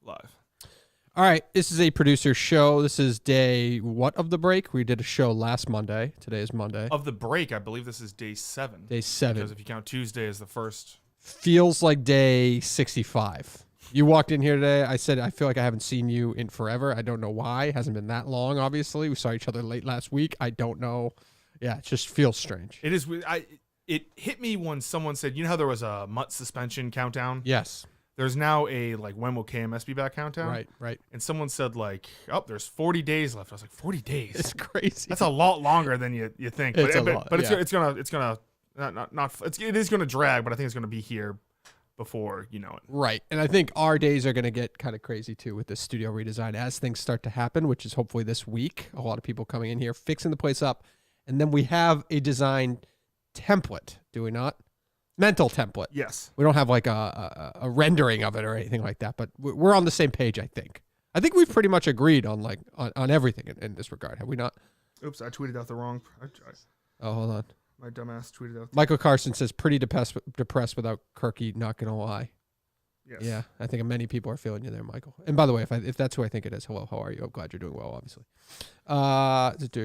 Live. All right, this is a producer show. This is day what of the break? We did a show last Monday. Today is Monday. Of the break, I believe this is day 7. Day 7. Because if you count Tuesday as the first. Feels like day 65. You walked in here today. I said, I feel like I haven't seen you in forever. I don't know why. It hasn't been that long, obviously. We saw each other late last week. I don't know. Yeah, it just feels strange. It is. It hit me when someone said, you know how there was a MUT suspension countdown? Yes. There's now a, like, when will KMS be back countdown? Right. And someone said, like, oh, there's 40 days left. I was like, 40 days? It's crazy. That's a lot longer than you think. It's it is gonna drag, but I think it's gonna be here before you know it. Right. And I think our days are going to get kind of crazy too with the studio redesign as things start to happen, which is hopefully this week. A lot of people coming in here, fixing the place up. And then we have a design template, do we not? Mental template. Yes. We don't have like a rendering of it or anything like that, but we're on the same page, I think. I think we've pretty much agreed on on everything in this regard, have we not? Oops, I tweeted out the wrong. Oh, hold on. My dumbass tweeted out. Michael Carson says, pretty depressed without Kirky, not going to lie. Yes. Yeah, I think many people are feeling you there, Michael. And by the way, if that's who I think it is, hello, how are you? I'm glad you're doing well, obviously.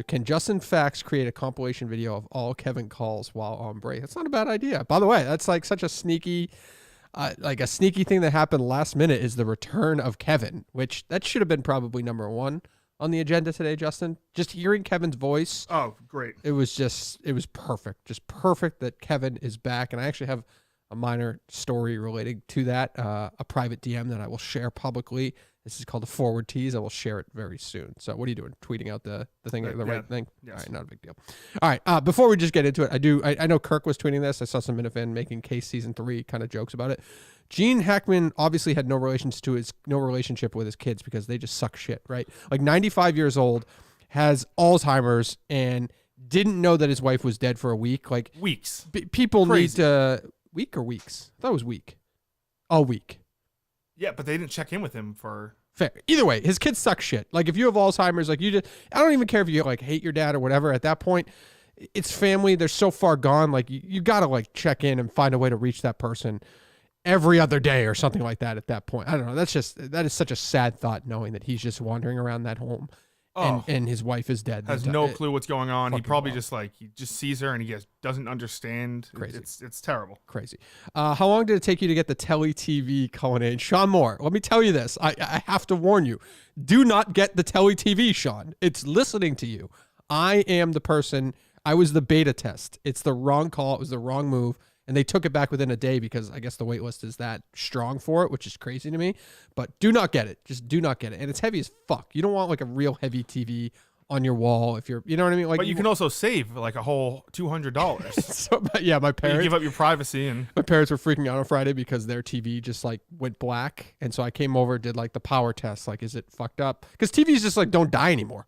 Can Justin Fax create a compilation video of all Kevin calls while on break? That's not a bad idea. By the way, that's like such a sneaky, thing that happened last minute is the return of Kevin, which that should have been probably number 1 on the agenda today, Justin. Just hearing Kevin's voice. Oh, great. It was perfect. Just perfect that Kevin is back. And I actually have a minor story relating to that, a private DM that I will share publicly. This is called a forward tease. I will share it very soon. So what are you doing? Tweeting out the thing, right thing? Yes. All right, not a big deal. All right, before we just get into it, I know Kirk was tweeting this. I saw some Minifan making Case Season 3 kind of jokes about it. Gene Hackman obviously had no relationship with his kids because they just suck shit, right? Like 95 years old, has Alzheimer's, and didn't know that his wife was dead for a week. Like weeks. People Crazy. need to... Week or weeks? I thought it was week. A week. Yeah, but they didn't check in with him for... Fair. Either way, his kids suck shit. Like if you have Alzheimer's, like I don't even care if you like hate your dad or whatever. At that point, it's family. They're so far gone. Like you got to like check in and find a way to reach that person every other day or something like that at that point. I don't know. That is such a sad thought knowing that he's just wandering around that home. And his wife is dead. Has no clue what's going on. He probably wild. he just sees her and he doesn't understand. Crazy. It's terrible. Crazy. How long did it take you to get the Telly TV Cullinane? Sean Moore, let me tell you this. I have to warn you. Do not get the Telly TV, Sean. It's listening to you. I am the person. I was the beta test. It's the wrong call. It was the wrong move. And they took it back within a day because I guess the wait list is that strong for it, which is crazy to me. But do not get it. Just do not get it. And it's heavy as fuck. You don't want like a real heavy TV on your wall if you're, you know what I mean? Like, but you can also save like a whole $200. So, but yeah, my parents... You give up your privacy and... My parents were freaking out on Friday because their TV just like went black. And so I came over, did like the power test. Like, is it fucked up? Because TVs just like don't die anymore.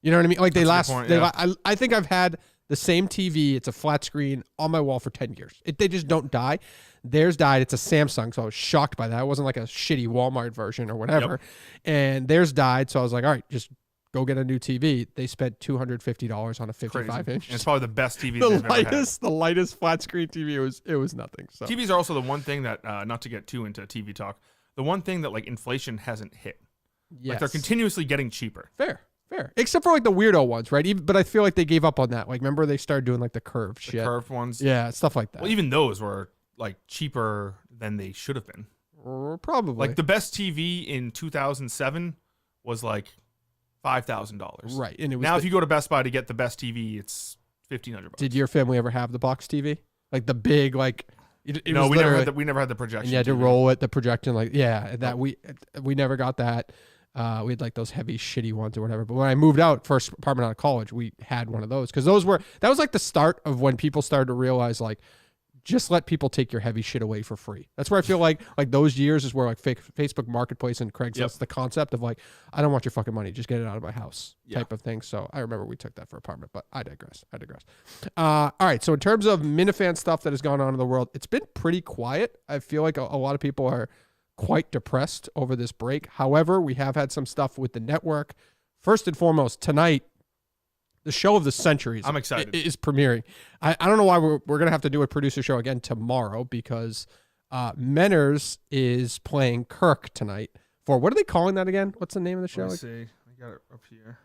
You know what I mean? Like they last... I think I've had... the same TV, it's a flat screen on my wall for 10 years. They just don't die. Theirs died. It's a Samsung, so I was shocked by that. It wasn't like a shitty Walmart version or whatever. Yep. And theirs died, so I was like, all right, just go get a new TV. They spent $250 on a 55-inch. It's probably the best TV they've ever had. The lightest flat screen TV, it was nothing. So TVs are also the one thing that, not to get too into TV talk, the one thing that like inflation hasn't hit. Yes. Like they're continuously getting cheaper. Fair. Except for like the weirdo ones, right? But I feel like they gave up on that. Like, remember they started doing like the curved shit. The curved ones. Yeah, stuff like that. Well, even those were like cheaper than they should have been. Probably. Like the best TV in 2007 was like $5,000. Right. And it was now if you go to Best Buy to get the best TV, it's $1,500. Did your family ever have the box TV? Like the big, like... No, we never had the projection. And you had to roll it, the projection, like, yeah, that we never got that. We had like those heavy shitty ones or whatever. But when I moved out, first apartment out of college, we had one of those because that was like the start of when people started to realize like, just let people take your heavy shit away for free. That's where I feel like those years is where like Facebook Marketplace and Craigslist, the concept of like, I don't want your fucking money, just get it out of my house type of thing. So I remember we took that for apartment, but I digress. All right. So in terms of Minifan stuff that has gone on in the world, it's been pretty quiet. I feel like a lot of people are quite depressed over this break. However, we have had some stuff with the network. First and foremost, tonight, the show of the century I'm excited. is premiering. I don't know why we're going to have to do a producer show again tomorrow because Menners is playing Kirk tonight for what are they calling that again? What's the name of the show? Let me see. I got it up here.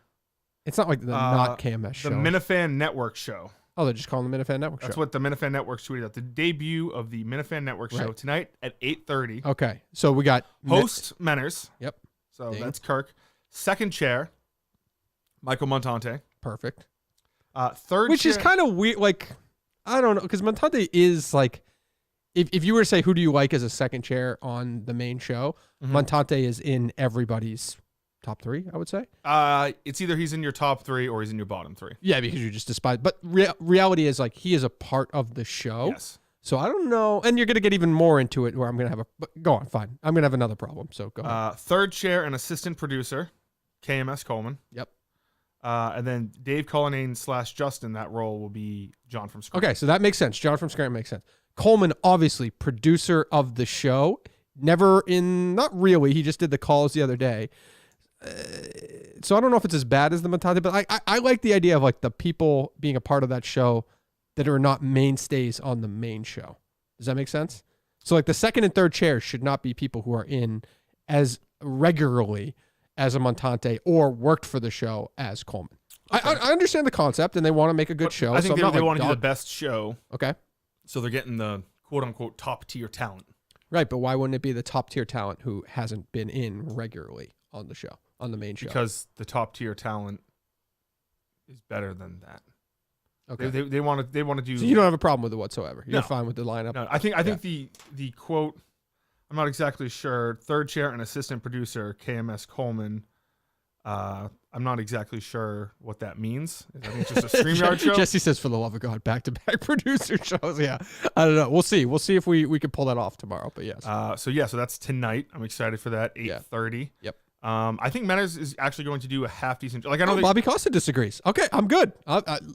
It's not like the not KMS show. The Minifan Network show. Oh, they're just calling the Minifan Network That's show. what the Minifan Network tweeted out. The debut of the Minifan Network show tonight at 8:30. Okay, so we got host Menners. Yep. So that's Kirk. Second chair, Michael Montante. Perfect. Third Which chair, is kind of weird. Like, I don't know, because Montante is like, if you were to say who do you like as a second chair on the main show, Montante is in everybody's top 3, I would say. It's either he's in your top 3 or he's in your bottom 3. Yeah, because you just despise. But reality is, like, he is a part of the show. Yes. So I don't know. And you're going to get even more into it where I'm going to have but go on, fine. I'm going to have another problem. So go on. Third chair and assistant producer, KMS Coleman. Yep. And then Dave Cullinane / Justin, that role will be John from Scranton. Okay, so that makes sense. John from Scranton makes sense. Coleman, obviously, producer of the show. Not really. He just did the calls the other day. So I don't know if it's as bad as the Montante, but I like the idea of like the people being a part of that show that are not mainstays on the main show. Does that make sense? So like the second and third chairs should not be people who are in as regularly as a Montante or worked for the show as Coleman. Okay. I understand the concept and they want to make a good show. I think so they want to do the best show. Okay. So they're getting the quote unquote top tier talent. Right, but why wouldn't it be the top tier talent who hasn't been in regularly on the show, on the main show? Because the top tier talent is better than that. Okay. They want to do. So you don't have a problem with it whatsoever. You're fine with the lineup. No, I think the quote. I'm not exactly sure. Third chair and assistant producer KMS Coleman. I'm not exactly sure what that means. I think it's just a StreamYard show. Jesse says, for the love of God, back-to-back producer shows. Yeah. I don't know. We'll see. We'll see if we can pull that off tomorrow, but yes. So that's tonight. I'm excited for that, 8:30. Yep. I think Menners is actually going to do a half decent. Like I know Bobby Costa disagrees. Okay, I'm good.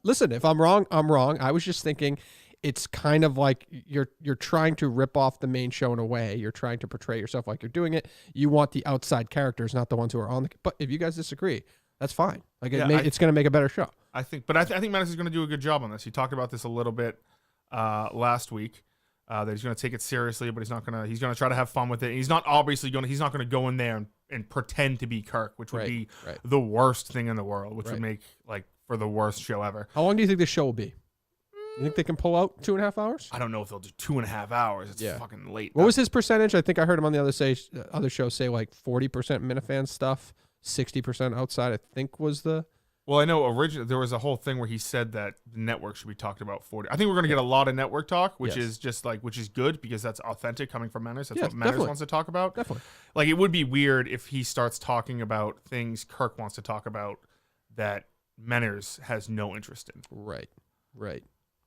Listen, if I'm wrong, I'm wrong. I was just thinking it's kind of like you're trying to rip off the main show in a way. You're trying to portray yourself like you're doing it. You want the outside characters, not the ones who are on the. But if you guys disagree, that's fine. Like it's going to make a better show. I think Menners is going to do a good job on this. He talked about this a little bit last week. That he's going to take it seriously, but he's going to try to have fun with it. He's not going to go in there and pretend to be Kirk, which would be the worst thing in the world, which would make like for the worst show ever. How long do you think this show will be? You think they can pull out 2.5 hours? I don't know if they'll do 2.5 hours. It's fucking late. What was his percentage? I think I heard him on the other show say like 40% Minifan stuff, 60% outside. I think was the. Well, I know originally there was a whole thing where he said that the network should be talked about 40. I think we're going to get a lot of network talk, which is which is good because that's authentic coming from Menners. That's what Menners wants to talk about. Definitely. Like it would be weird if he starts talking about things Kirk wants to talk about that Menners has no interest in. Right.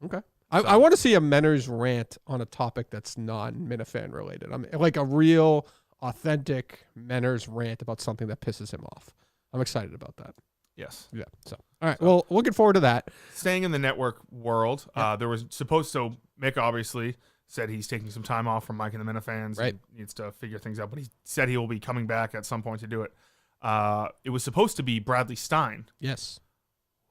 Okay. I want to see a Menners rant on a topic that's non-Minifan related. I mean, like a real, authentic Menners rant about something that pisses him off. I'm excited about that. Yes. Yeah. So, all right. Well, looking forward to that. Staying in the network world, there was Mick obviously said he's taking some time off from Mike and the Minifans. Right. And needs to figure things out, but he said he will be coming back at some point to do it. It was supposed to be Bradley Stein. Yes.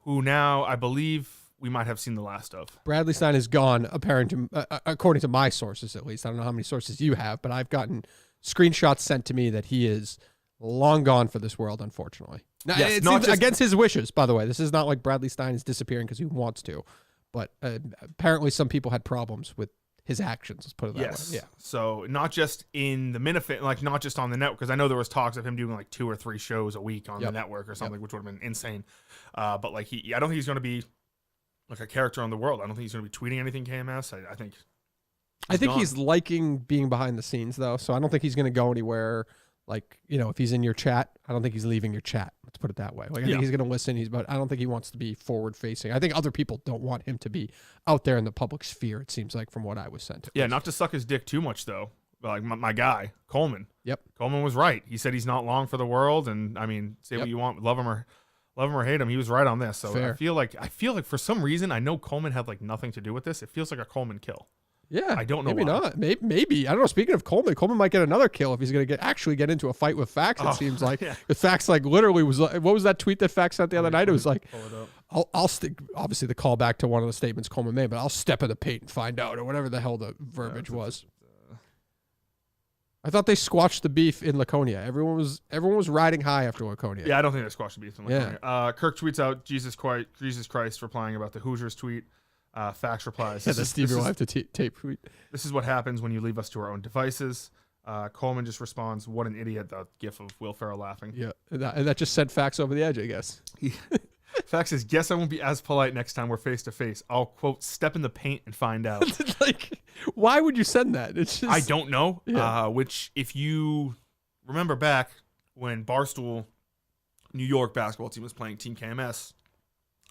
Who now I believe we might have seen the last of. Bradley Stein is gone, according to my sources at least. I don't know how many sources you have, but I've gotten screenshots sent to me that he is long gone for this world, unfortunately. Now, yes, it's not against his wishes, by the way. This is not like Bradley Stein is disappearing because he wants to, but apparently some people had problems with his actions. Let's put it that way. Yeah. So not just in the Minifan, like not just on the network, because I know there was talks of him doing like 2 or 3 shows a week on the network or something, which would have been insane. But like I don't think he's going to be like a character on the world. I don't think he's going to be tweeting anything KMS. I think he's liking being behind the scenes though, so I don't think he's going to go anywhere. Like, if he's in your chat, I don't think he's leaving your chat. Let's put it that way. Like, I think he's going to listen. But I don't think he wants to be forward facing. I think other people don't want him to be out there in the public sphere. It seems like from what I was sent. Yeah, not to suck his dick too much though. Like my guy Coleman. Yep, Coleman was right. He said he's not long for the world, and I mean, say what you want, love him or hate him. He was right on this. So fair. I feel like for some reason, I know Coleman had like nothing to do with this. It feels like a Coleman kill. Yeah, I don't know. Maybe why. not. Maybe I don't know. Speaking of Coleman might get another kill if he's going to actually get into a fight with Fax. It seems like the Fax like literally was. What was that tweet that Fax sent the other night? It was like, I'll stick. Obviously, the call back to one of the statements Coleman made, but I'll step in the paint and find out, or whatever the hell the verbiage was. I thought they squashed the beef in Laconia. Everyone was riding high after Laconia. Yeah, I don't think they squashed the beef in Laconia. Kirk tweets out Jesus Christ replying about the Hoosiers tweet. Fax replies. Yeah, the Stevie will have to tape tweet. This is what happens when you leave us to our own devices. Coleman just responds, "What an idiot!" The gif of Will Ferrell laughing. Yeah, and that just sent Fax over the edge, I guess. Fax says, "Guess I won't be as polite next time we're face to face. I'll quote step in the paint and find out." Like, why would you send that? It's just I don't know. Yeah. Which, if you remember back when Barstool New York basketball team was playing Team KMS,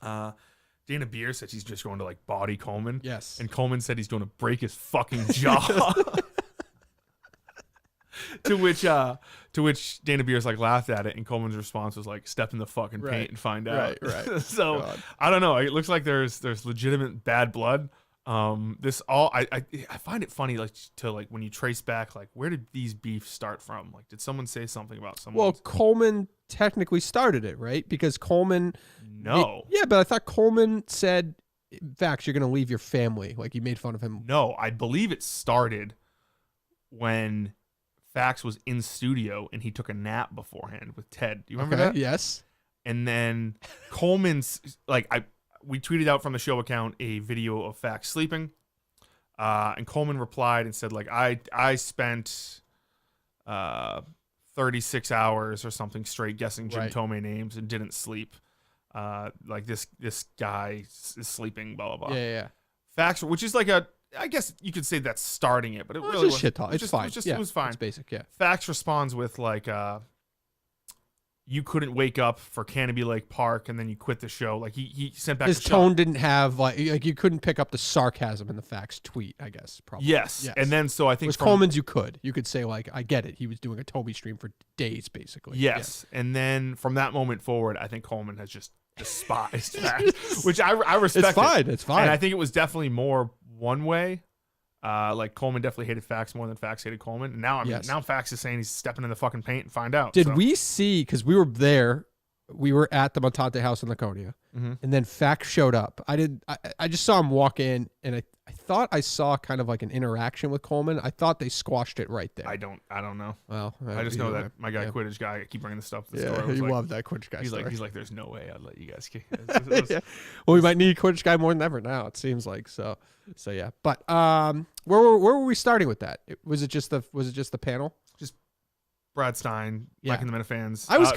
Dana Beer said he's just going to like body Coleman. Yes. And Coleman said he's going to break his fucking jaw. to which Dana Beers like laughed at it, and Coleman's response was like, "Step in the fucking paint and find out." Right. So God. I don't know. It looks like there's legitimate bad blood. I find it funny like when you trace back, like, where did these beefs start from? Like, did someone say something about someone? Well, Coleman technically started it, right? Because Coleman. No. Yeah, but I thought Coleman said, "Fax, you're going to leave your family." Like, he made fun of him. No, I believe it started when Fax was in studio and he took a nap beforehand with Ted. Do you remember that? Yes. And then Coleman's we tweeted out from the show account a video of Fax sleeping, and Coleman replied and said, like, I spent 36 hours or something straight guessing Jim Tomei names and didn't sleep. Like this guy is sleeping, blah blah blah. Yeah. Fax, which is like I guess you could say that's starting it, but it really was was shit talk. It's fine. It was fine. It's basic. Yeah. Fax responds with like, "You couldn't wake up for Canopy Lake Park, and then you quit the show." Like he sent back. His tone didn't have like you couldn't pick up the sarcasm in the Fax tweet. I guess probably. Yes. And then so I think with Coleman's you could say like, I get it. He was doing a Toby stream for days basically. Yes. Yeah. And then from that moment forward, I think Coleman has just despised Fax, which I respect. It's fine. It's fine. And I think it was definitely more one way. Like Coleman definitely hated Fax more than Fax hated Coleman. And now Fax is saying he's stepping in the fucking paint and find out. Did we see, because we were there, we were at the Montante house in Laconia, and then Fax showed up. I just saw him walk in, and I thought I saw kind of like an interaction with Coleman. I thought they squashed it right there. I don't know. Well, I just know that my guy Quidditch guy, I keep bringing this stuff to the store. You love that Quidditch guy. He's like, "There's no way I'd let you guys kick." Well, we might need Quidditch guy more than ever now. It seems like so yeah. But where were we starting with that? Was it just the panel? Just Brad Stein, Mike and the Minifans. I was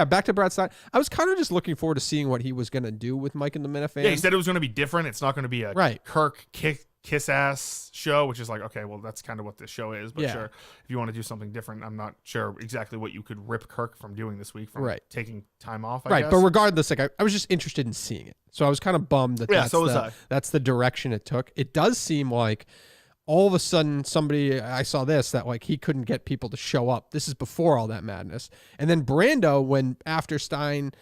back to Brad Stein. I was kind of just looking forward to seeing what he was going to do with Mike and the Minifans. Yeah, he said it was going to be different. It's not going to be a Kirk kiss ass show, which is like, okay, well, that's kind of what this show is. But sure, if you want to do something different, I'm not sure exactly what you could rip Kirk from doing this week from taking time off. I guess. But regardless, like I was just interested in seeing it. So I was kind of bummed that that's the direction it took. It does seem like all of a sudden I saw that like he couldn't get people to show up. This is before all that madness. And then Brando, when after Stein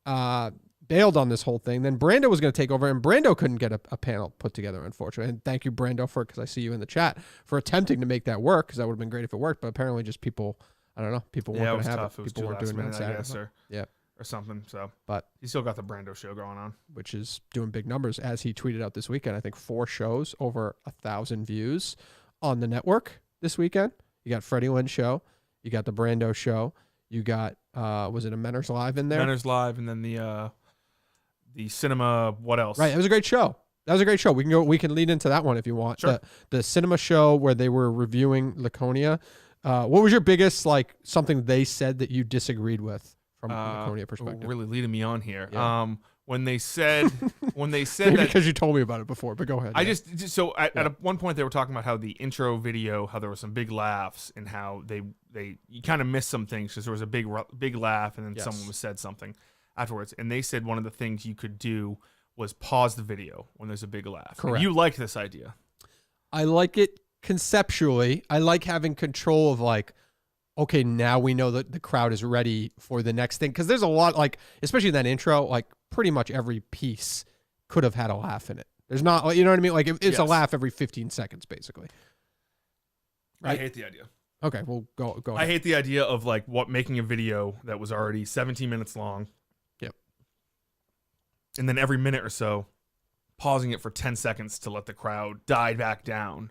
bailed on this whole thing, then Brando was going to take over, and Brando couldn't get a panel put together, unfortunately. And thank you, Brando, because I see you in the chat, for attempting to make that work, because that would have been great if it worked. But apparently just people, I don't know, people weren't going to have it. People weren't doing it on Saturday. Or something. So, but he still got the Brando show going on, which is doing big numbers, as he tweeted out this weekend. I think 4 shows over 1,000 views on the network this weekend. You got Freddie Lynn show, you got the Brando show, you got was it a Menors Live in there? Menors Live, and then the cinema. What else? Right, it was a great show. We can lead into that one if you want. Sure. The cinema show where they were reviewing Laconia. What was your biggest something they said that you disagreed with? From Laconia perspective, really leading me on here. Yeah. When they said that, because you told me about it before, but go ahead. At one point they were talking about how the intro video, how there were some big laughs, and how you kind of missed some things because there was a big laugh, and then someone said something afterwards, and they said one of the things you could do was pause the video when there's a big laugh. Correct. And you like this idea? I like it conceptually. I like having control of okay, now we know that the crowd is ready for the next thing. Because there's a lot, especially in that intro, pretty much every piece could have had a laugh in it. There's not, you know what I mean? It's a laugh every 15 seconds, basically. Right? I hate the idea. Okay, well, go ahead. I hate the idea of making a video that was already 17 minutes long. Yep. And then every minute or so, pausing it for 10 seconds to let the crowd die back down.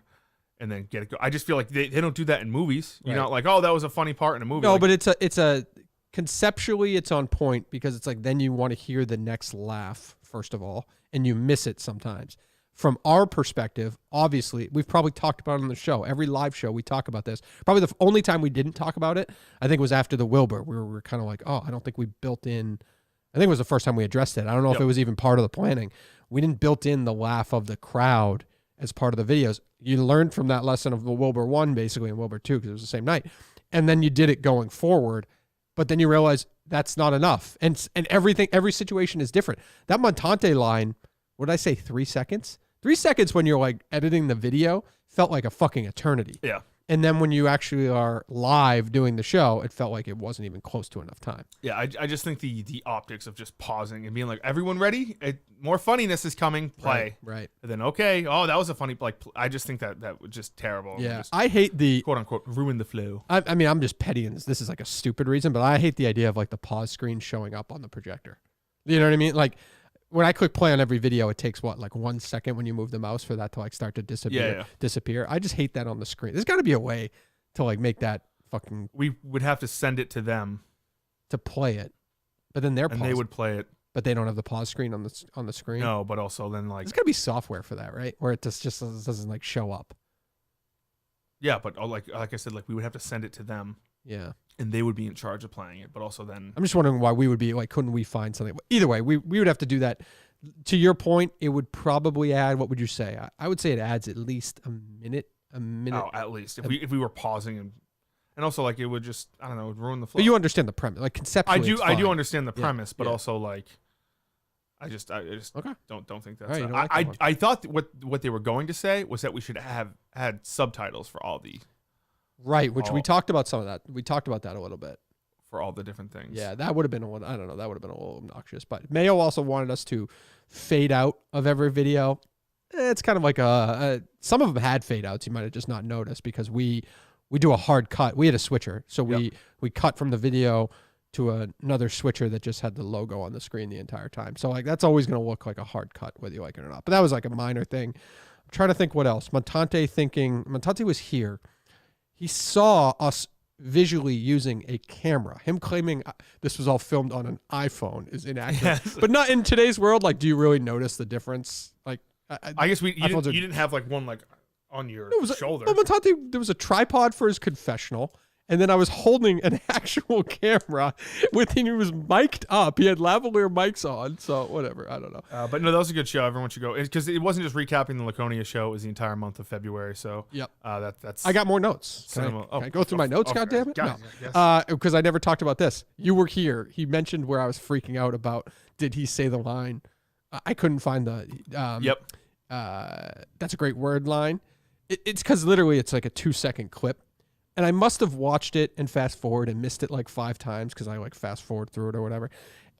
and then get it go. I just feel like they don't do that in movies. You're Right. not like, oh, that was a funny part in a movie. No, like, but it's a conceptually it's on point because it's like then you want to hear the next laugh first of all, and you miss it sometimes. From our perspective, obviously, we've probably talked about it on the show. Every live show, we talk about this. Probably the only time we didn't talk about it, I think, was after the Wilbur. We were kind of like, oh, I don't think we built in. I think it was the first time we addressed it. I don't know if it was even part of the planning. We didn't built in the laugh of the crowd as part of the videos. You learned from that lesson of the Wilbur 1, basically, and Wilbur 2, because it was the same night. And then you did it going forward. But then you realize that's not enough. And everything, every situation is different. That Montante line, what did I say, 3 seconds? 3 seconds when you're like editing the video felt like a fucking eternity. Yeah. And then when you actually are live doing the show, it felt like it wasn't even close to enough time. Yeah, I just think the optics of just pausing and being like, everyone ready? More funniness is coming. Play. Right. And then, okay, oh, that was a funny, like, I just think that was just terrible. Yeah. Just, I hate the, quote unquote, ruin the flow. I mean, I'm just petty and this is like a stupid reason, but I hate the idea of like the pause screen showing up on the projector. You know what I mean? Like, when I click play on every video, it takes what, like 1 second when you move the mouse for that to like start to disappear. I just hate that on the screen. There's got to be a way to like make that fucking. We would have to send it to them to play it, but then they would play it. But they don't have the pause screen on the screen. No, but also then like there's got to be software for that, right? Where it just doesn't like show up. Yeah, but like I said, like we would have to send it to them. Yeah. And they would be in charge of playing it, but also then I'm just wondering why we would be like, couldn't we find something? Either way, we would have to do that. To your point, it would probably add, what would you say? I would say it adds at least a minute. Oh, at least if we were pausing and also like it would just, I don't know, it would ruin the flow. But you understand the premise, like conceptually. I do understand the premise, but yeah. also like I just okay. don't think that's. Right, you don't like that one. I thought what they were going to say was that we should have had subtitles for all the. Right, which we talked about some of that. We talked about that a little bit. For all the different things. Yeah, that would have been I don't know, that would have been a little obnoxious. But Mayo also wanted us to fade out of every video. It's kind of like some of them had fade outs. You might have just not noticed because we do a hard cut. We had a switcher, so we cut from the video to another switcher that just had the logo on the screen the entire time. So like that's always going to look like a hard cut whether you like it or not. But that was like a minor thing. I'm trying to think what else. Montante was here. He saw us visually using a camera. Him claiming this was all filmed on an iPhone is inaccurate. Yes. But not in today's world. Like, do you really notice the difference? Like, I guess you didn't have like one like on your shoulder. Well, Montante, there was a tripod for his confessional. And then I was holding an actual camera with him. He was mic'd up. He had lavalier mics on. So whatever. I don't know. But no, that was a good show. Everyone should go. Because it wasn't just recapping the Laconia show. It was the entire month of February. So yep. That's. I got more notes. Can I go through my notes, goddammit? No. Because I never talked about this. You were here. He mentioned where I was freaking out about, did he say the line? I couldn't find the. Yep. That's a great word line. It's because literally it's like a 2-second clip. And I must have watched it and fast forward and missed it like 5 times because I like fast forward through it or whatever.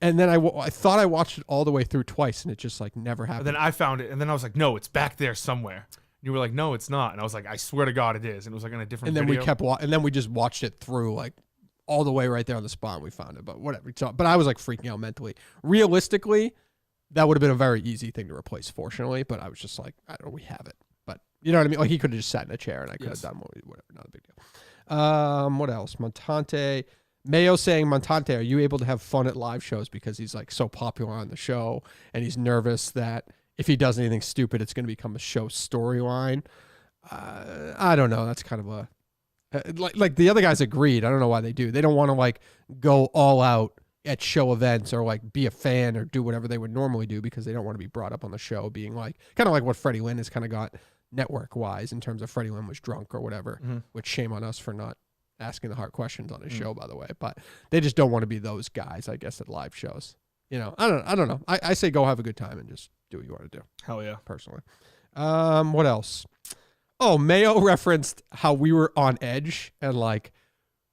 And then I thought I watched it all the way through twice and it just like never happened. And then I found it and then I was like, no, it's back there somewhere. And you were like, no, it's not. And I was like, I swear to God it is. And it was like on a different video. And then we just watched it through like all the way right there on the spot and we found it. But whatever. But I was like freaking out mentally. Realistically, that would have been a very easy thing to replace, fortunately. But I was just like, I don't know, we have it. But you know what I mean? Like he could have just sat in a chair and I could have done whatever. Not a big deal. What else? Montante. Mayo saying, Montante, are you able to have fun at live shows because he's like so popular on the show and he's nervous that if he does anything stupid, it's going to become a show storyline. I don't know. That's kind of a like the other guys agreed. I don't know why they do. They don't want to like go all out at show events or like be a fan or do whatever they would normally do because they don't want to be brought up on the show being like kind of like what Freddie Lynn has kind of got network wise in terms of Freddie Lynn was drunk or whatever, which shame on us for not asking the hard questions on his show, by the way, but they just don't want to be those guys, I guess, at live shows. You know, I don't know. I say go have a good time and just do what you want to do. Hell yeah. Personally. What else? Oh, Mayo referenced how we were on edge and like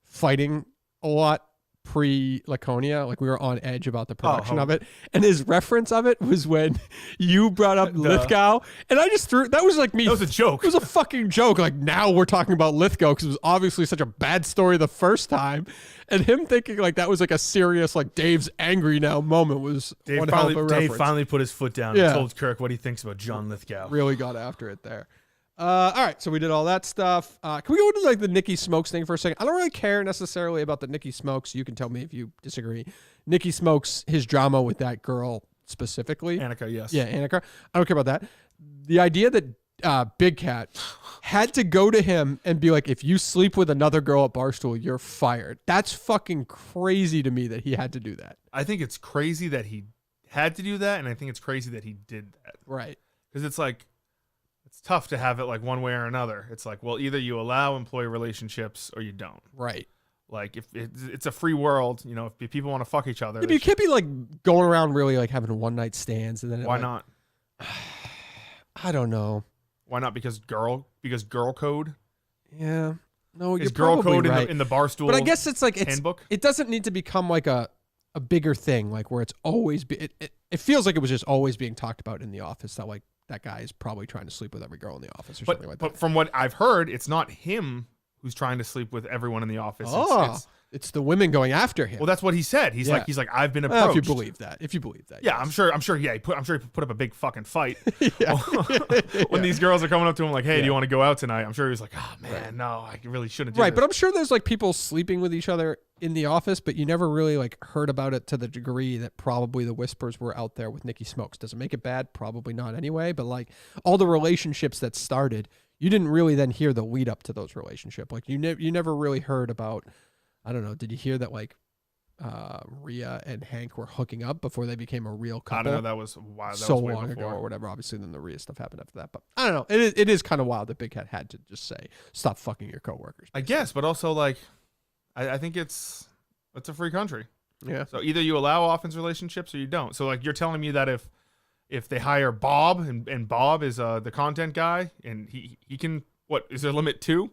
fighting a lot pre-Laconia, like we were on edge about the production of it, and his reference of it was when you brought up Lithgow, and I just threw that was like me. That was a joke. It was a fucking joke. Like now we're talking about Lithgow because it was obviously such a bad story the first time, and him thinking like that was like a serious like Dave's angry now moment was Dave finally put his foot down and told Kirk what he thinks about John Lithgow. Really got after it there. All right, so we did all that stuff. Can we go to like the Nicky Smokes thing for a second? I don't really care necessarily about the Nicky Smokes. You can tell me if you disagree. Nicky Smokes, his drama with that girl specifically. Annika, yes. Yeah, Annika. I don't care about that. The idea that Big Cat had to go to him and be like, if you sleep with another girl at Barstool, you're fired. That's fucking crazy to me that he had to do that. I think it's crazy that he had to do that, and I think it's crazy that he did that. Right. Because it's like, it's tough to have it like one way or another. It's like, well, either you allow employee relationships or you don't. Right. Like, if it's a free world, you know, if people want to fuck each other. Yeah, but you can't be like going around really like having one night stands and then why like, not? I don't know. Why not? Because girl code. Yeah. No, Is you're girl probably code right. in the Barstool But I guess it's like handbook? it doesn't need to become like a bigger thing, like where it's always it feels like it was just always being talked about in the office that like that guy is probably trying to sleep with every girl in the office or something like that. But from what I've heard, it's not him who's trying to sleep with everyone in the office. It's the women going after him. Well, that's what he said. He's like, I've been Well, approached. if you believe that. Yeah, yes. I'm sure. Yeah, I'm sure he put up a big fucking fight Yeah. when these girls are coming up to him like, "Hey, Yeah. do you want to go out tonight?" I'm sure he was like, "Oh man, Right. no, I really shouldn't." Do Right, this. but I'm sure there's like people sleeping with each other in the office, but you never really like heard about it to the degree that probably the whispers were out there with Nicky Smokes. Does it make it bad? Probably not anyway, but like all the relationships that started, you didn't really then hear the lead up to those relationships. Like you never really heard about, I don't know, did you hear that like Rhea and Hank were hooking up before they became a real couple? I don't know. That was wild. That so was way long before. ago or whatever. Obviously, then the Rhea stuff happened after that. But I don't know. It is kind of wild that Big Cat had to just say, "Stop fucking your coworkers." I guess, but also like, I think it's a free country. Yeah. So either you allow offense relationships or you don't. So like, you're telling me that if they hire Bob and Bob is the content guy and he can. What is there a limit to?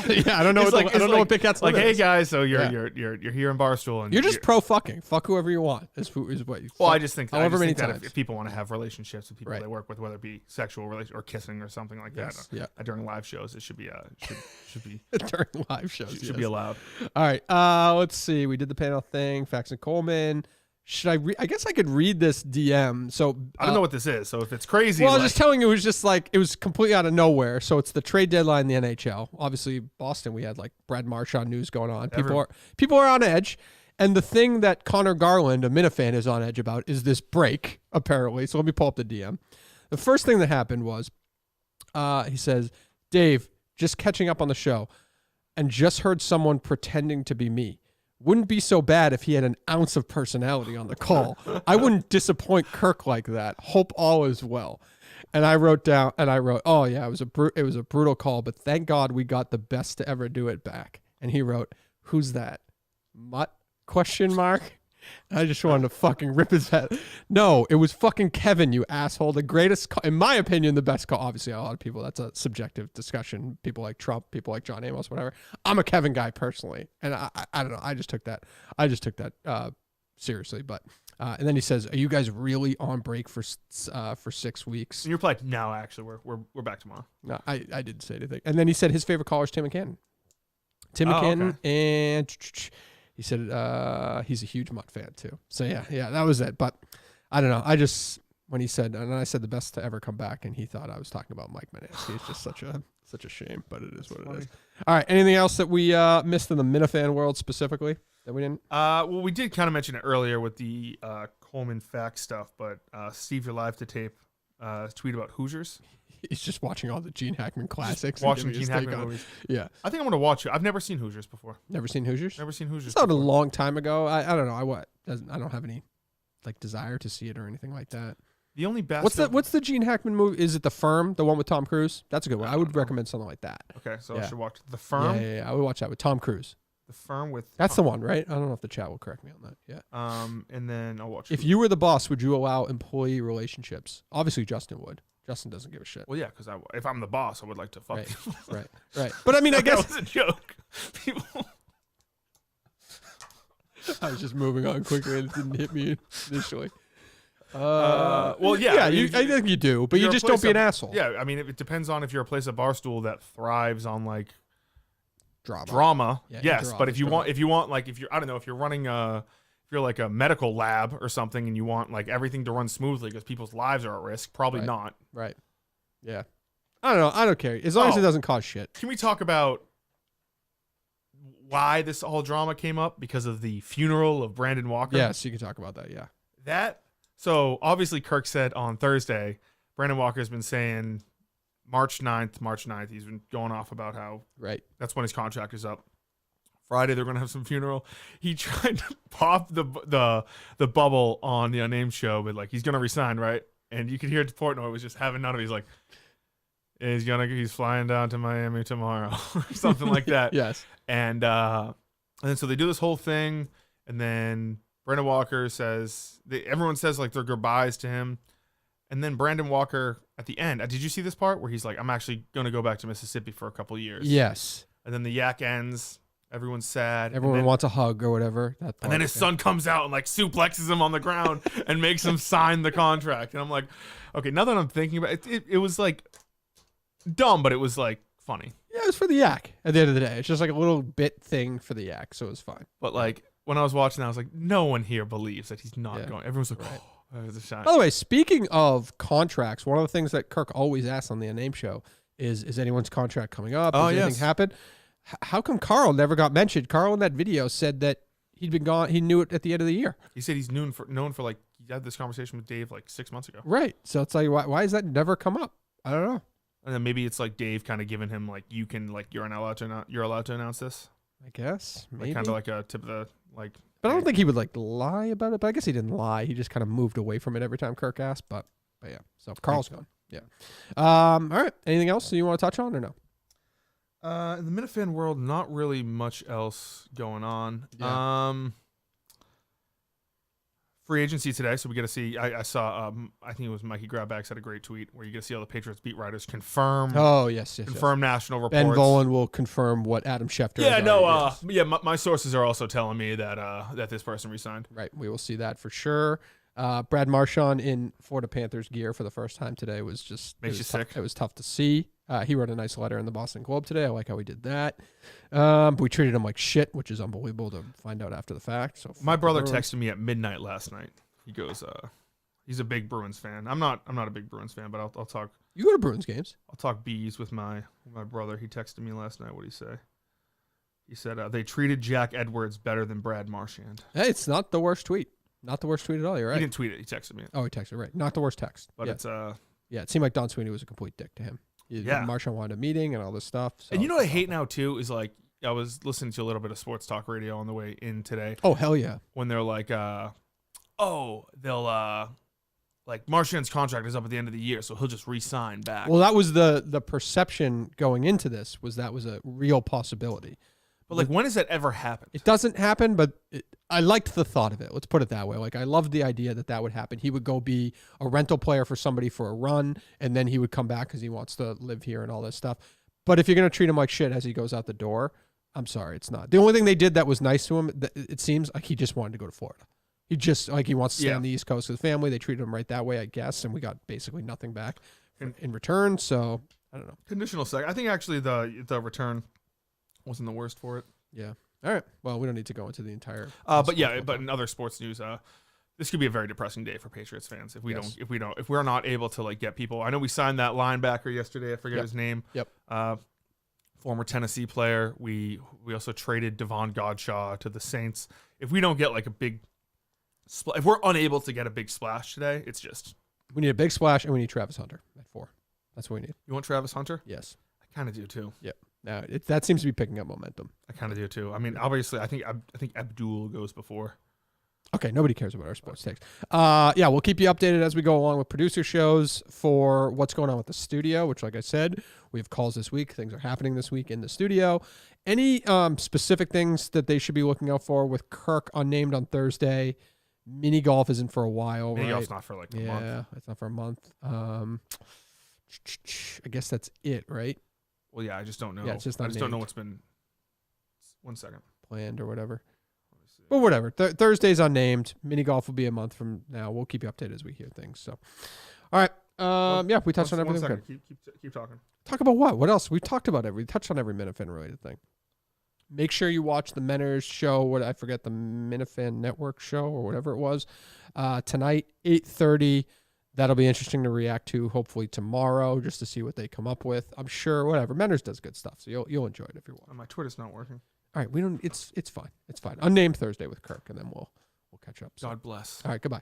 Yeah, I don't know. I don't know what Big Cat's like. limit Hey is. guys, so you're Yeah. you're here in Barstool and You're just pro fucking. Fuck whoever you want. Is what you. Well, fuck I just think however many that times. if people want to have relationships with people Right. they work with, whether it be sexual relation or kissing or something like Yes, that, yeah. during live shows, it should be should be During live shows, should be allowed. All right. Let's see. We did the panel thing. Fax and Coleman. Should I read? I guess I could read this DM. So I don't know what this is, so if it's crazy, Well, I was like, just telling you, it was just like it was completely out of nowhere. So it's the trade deadline in the NHL. Obviously, Boston, we had like Brad Marchand news going on. People are on edge. And the thing that Connor Garland, a Minifan, is on edge about is this break, apparently. So let me pull up the DM. The first thing that happened was he says, "Dave, just catching up on the show and just heard someone pretending to be me. Wouldn't be so bad if he had an ounce of personality on the call. I wouldn't disappoint Kirk like that. Hope all is well." And I wrote, "Oh yeah, it was a brutal call, but thank God we got the best to ever do it back." And he wrote, "Who's that? Mutt? Question mark?" And I just wanted to fucking rip his head. No, it was fucking Kevin, you asshole. The greatest, in my opinion, the best call. Obviously, a lot of people, that's a subjective discussion. People like Trump, people like John Amos, whatever. I'm a Kevin guy personally, and I don't know. I just took that seriously. But and then he says, "Are you guys really on break for 6 weeks?" and you replied, "No, actually, we're back tomorrow." No, I didn't say anything. And then he said his favorite caller is Tim McCann. Okay. And he said he's a huge Mutt fan too. So yeah, that was it. But I don't know. I just when he said, and I said the best to ever come back, and he thought I was talking about Mike Manansky. It's just such a shame, but it is what it is. All right. Anything else that we missed in the Minifan world specifically that we didn't? Well, we did kind of mention it earlier with the Coleman fax stuff, but Steve, you're live to tape. Tweet about Hoosiers. He's just watching all the Gene Hackman classics. Watching and giving Gene his take Hackman on it. movies. Yeah. I think I'm gonna watch it. I've never seen Hoosiers before. Never seen Hoosiers? Never seen Hoosiers. It's not a before. long time ago. I don't know. I don't have any like desire to see it or anything like that. The only best. What's the Gene Hackman movie? Is it The Firm, the one with Tom Cruise? That's a good one. I would recommend something like that. Okay, so Yeah. I should watch The Firm. Yeah. I would watch that with Tom Cruise. The Firm with. That's the one, right? I don't know if the chat will correct me on that. Yeah. And then I'll watch. If you were the boss, would you allow employee relationships? Obviously, Justin would. Justin doesn't give a shit. Well, yeah, because if I'm the boss, I would like to fuck. Right. people. Right. But I mean, I guess that was a joke. People. I was just moving on quickly and it didn't hit me initially. Well, yeah. Yeah, I mean, I think you do, but you you're a just don't place be an of- asshole. Yeah, I mean, it depends on if you're a place at Barstool that thrives on like Drama. Yeah, yes, but if you drama. want like if you're I don't know if you're running if you're like a medical lab or something and you want like everything to run smoothly because people's lives are at risk, probably Right. not. Right. Yeah. I don't know. I don't care. As long as it doesn't cause shit. Can we talk about why this whole drama came up? Because of the funeral of Brandon Walker? Yes, you can talk about that, yeah. So obviously Kirk said on Thursday, Brandon Walker's been saying March 9th. He's been going off about how that's when his contract is up. Friday they're going to have some funeral. He tried to pop the bubble on the Unnamed show, but like he's going to resign, right? And you could hear Portnoy was just having none of it. He's like, he's flying down to Miami tomorrow or something like that. Yes. And then so they do this whole thing, and then Brandon Walker says everyone says like their goodbyes to him, and then Brandon Walker at the end. Did you see this part where he's like, "I'm actually going to go back to Mississippi for a couple years." Yes. And then the yak ends. Everyone's sad. Everyone wants a hug or whatever. And then his son comes out and like suplexes him on the ground and makes him sign the contract. And I'm like, okay, now that I'm thinking about it, it was like dumb, but it was like funny. Yeah, it was for the yak at the end of the day. It's just like a little bit thing for the yak, so it was fine. But like when I was watching that, I was like, no one here believes that he's not going. Everyone's like, oh, there's a shot. By the way, speaking of contracts, one of the things that Kirk always asks on the Unnamed show is anyone's contract coming up? Has anything happened? How come Carl never got mentioned? Carl in that video said that he'd been gone. He knew it at the end of the year. He said he's known for like, he had this conversation with Dave like 6 months ago. Right. So it's like, why has that never come up? I don't know. And then maybe it's like Dave kind of giving him like, you can like, you're allowed to announce this. I guess. Maybe. Like, kind of like a tip of the like. But I don't think he would like lie about it. But I guess he didn't lie. He just kind of moved away from it every time Kirk asked. But yeah. So Carl's gone. Yeah. All right. Anything else you want to touch on or no? In the Minifan world, not really much else going on. Yeah. Free agency today, so we get to see. I saw. I think it was Mikey Grabax had a great tweet where you get to see all the Patriots beat writers confirm. Oh yes. Confirm national reports. Ben Volen will confirm what Adam Schefter. Yeah, no. My sources are also telling me that this person resigned. Right. We will see that for sure. Brad Marchand in Florida Panthers gear for the first time today was just makes you sick. It was tough to see. He wrote a nice letter in the Boston Globe today. I like how he did that. We treated him like shit, which is unbelievable to find out after the fact. So my brother texted me at midnight last night. He goes, he's a big Bruins fan. I'm not a big Bruins fan, but I'll talk. You go to Bruins games? I'll talk bees with my brother. He texted me last night. What'd he say? He said they treated Jack Edwards better than Brad Marchand. Hey, it's not the worst tweet. Not the worst tweet at all. You're right. He didn't tweet it. He texted me. Oh, he texted right. Not the worst text. But it's yeah. It seemed like Don Sweeney was a complete dick to him. Marchand wanted a meeting and all this stuff. So. And you know what I hate now too is like I was listening to a little bit of sports talk radio on the way in today. Oh hell yeah! When they're like, they'll like Marchand's contract is up at the end of the year, so he'll just re-sign back. Well, that was the perception going into this was that was a real possibility. But like, when has that ever happened? It doesn't happen, but I liked the thought of it. Let's put it that way. Like, I loved the idea that would happen. He would go be a rental player for somebody for a run, and then he would come back because he wants to live here and all this stuff. But if you're going to treat him like shit as he goes out the door, I'm sorry, it's not. The only thing they did that was nice to him, it seems like he just wanted to go to Florida. He just, like, he wants to stay on the East Coast with his family. They treated him right that way, I guess, and we got basically nothing back in return. So, I don't know. Conditional sec. I think actually the return wasn't the worst for it. Yeah. All right. Well, we don't need to go into the entire. But in other sports news, this could be a very depressing day for Patriots fans if we're not able to like get people. I know we signed that linebacker yesterday. I forget his name. Yep. Former Tennessee player. We also traded Devon Godshaw to the Saints. If we don't get like a big, if we're unable to get a big splash today, it's just we need a big splash and we need Travis Hunter at 4. That's what we need. You want Travis Hunter? Yes. I kind of do too. Yep. Now that seems to be picking up momentum. I kind of do too. I mean, obviously, I think Abdul goes before. Okay, nobody cares about our sports takes. Yeah, we'll keep you updated as we go along with producer shows for what's going on with the studio, which, like I said, we have calls this week. Things are happening this week in the studio. Any specific things that they should be looking out for with Kirk unnamed on Thursday? Mini golf isn't for a while, Mini right? golf's not for like a month. Yeah, it's not for a month. I guess that's it, right? Well, yeah, I just don't know. Yeah, it's just I just don't know what's been. 1 second. Planned or whatever. But whatever. Thursday's unnamed. Mini golf will be a month from now. We'll keep you updated as we hear things. So, all right. Yeah, we touched on everything. 1 second. Keep talking. Talk about what? What else? We touched on every Minifan related thing. Make sure you watch the Menners show. I forget the Minifan Network show or whatever it was. Tonight, 8:30. That'll be interesting to react to. Hopefully tomorrow, just to see what they come up with. I'm sure whatever Menders does good stuff, so you'll enjoy it if you want. My Twitter's not working. All right, we don't. It's fine. It's fine. Unnamed Thursday with Kirk, and then we'll catch up. So. God bless. All right, goodbye.